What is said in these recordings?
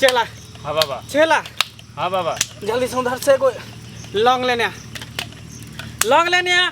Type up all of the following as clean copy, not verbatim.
चला। हाँ बाबा। चला। हाँ बाबा। जल्दी से उधर से कोई लौंग लेने आ। लौंग लेने आ।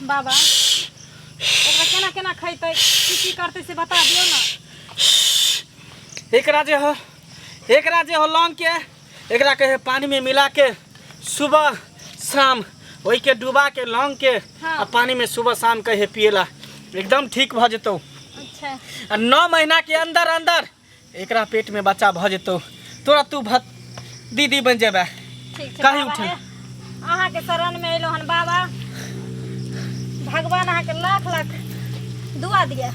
बाबा एकरा केना केना खैतै की करतै से बता दियौ ना। एकरा जे हो लौंग के एकरा के पानी में मिला के सुबह शाम वही के डुबा के लौंग के हाँ। आ पानी में सुबह शाम कहे पिएला एकदम ठीक भ जेतौ। अच्छा 9 महीना के अंदर अंदर एकरा पेट में बच्चा भ जेतौ। तोरा तू दीदी बन जेबे। ठीक छै कहीं बाबा उठल। अहाँ के शरण में एलो हन बाबा। भगवान अहाँ के लाख लाख दुआ दिया।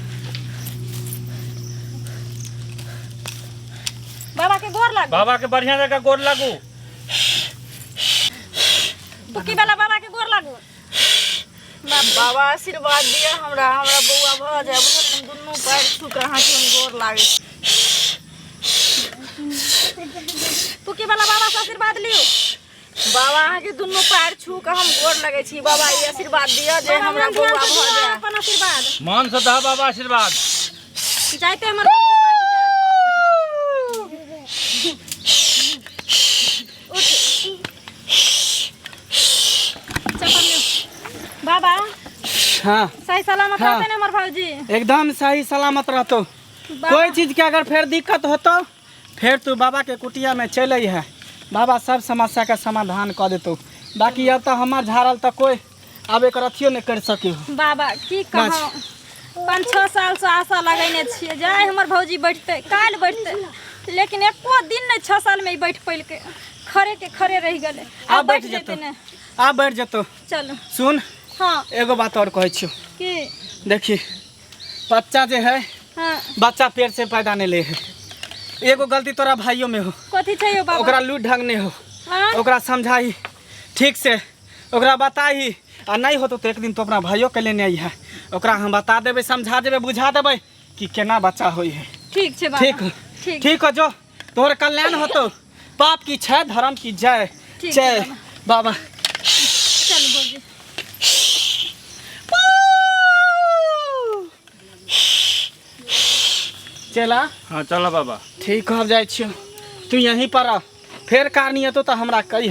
बाबा के गोर लागू। बाबा के बढ़िया जगह गोर लागू। टुकी वाला बाबा के गोर लागू। बाबा आशीर्वाद दिया हमरा बउआ भ जाए। बुझल दुनू पैर छू के अहाँ के गोर लागे। टुकी वाला बाबा से आशीर्वाद लियो। बाबा अहाँ के दुनू पैर छू के हम गोर लगे छी। बाबा ये आशीर्वाद दिया जे हमरा बउआ भ जाए। अपन आशीर्वाद मान से दह बाबा आशीर्वाद। जाइते हमर बाबा हाँ सही सलामत हाँ। रहते ने हमर भौजी। एकदम सही सलामत रहतो। कोई चीज के अगर फिर दिक्कत होतो फिर तू बाबा के कुटिया में चल है। बाबा सब समस्या का समाधान कर देतो। बाकी अब तो हमार झाड़ल तो कोई अब एक अथियो नहीं कर सके हो। बाबा की कहूँ 5-6 साल से आशा लगैने छियै जाय हमर भौजी बैठते काल्हि बैठते लेकिन एको दिन नहीं 6 साल में ही बैठ पैल के खड़े के खड़े रह गए। अब बैठ जतो। ने अब बैठ जतो। चलो सुन हाँ एगो बात और कहे छियो की देखी बच्चा जे है हाँ बच्चा पेट से पैदा नहीं ले है। एगो गलती तोरा भाइयों में हो। कथी छै यो बाबा। ओकरा लूट ढंग नहीं हो। हाँ? ओकरा समझाई ठीक से ओकरा बताई आ नहीं हो तो एक दिन तो अपना भाइयों के लेने आई है। ओकरा हम बता देबे समझा देबे बुझा देबे कि केना बच्चा होई है। ठीक छै बाबा। ठीक ठीक हो जो तोहर कल्याण होतो। पाप की जय धर्म की जय ठीक जय है बाबा। चल भौजी चला। हाँ चलो बाबा। ठीक हो जाए छियो तू यहीं पर आ। फेर कारनी तो हमरा कही।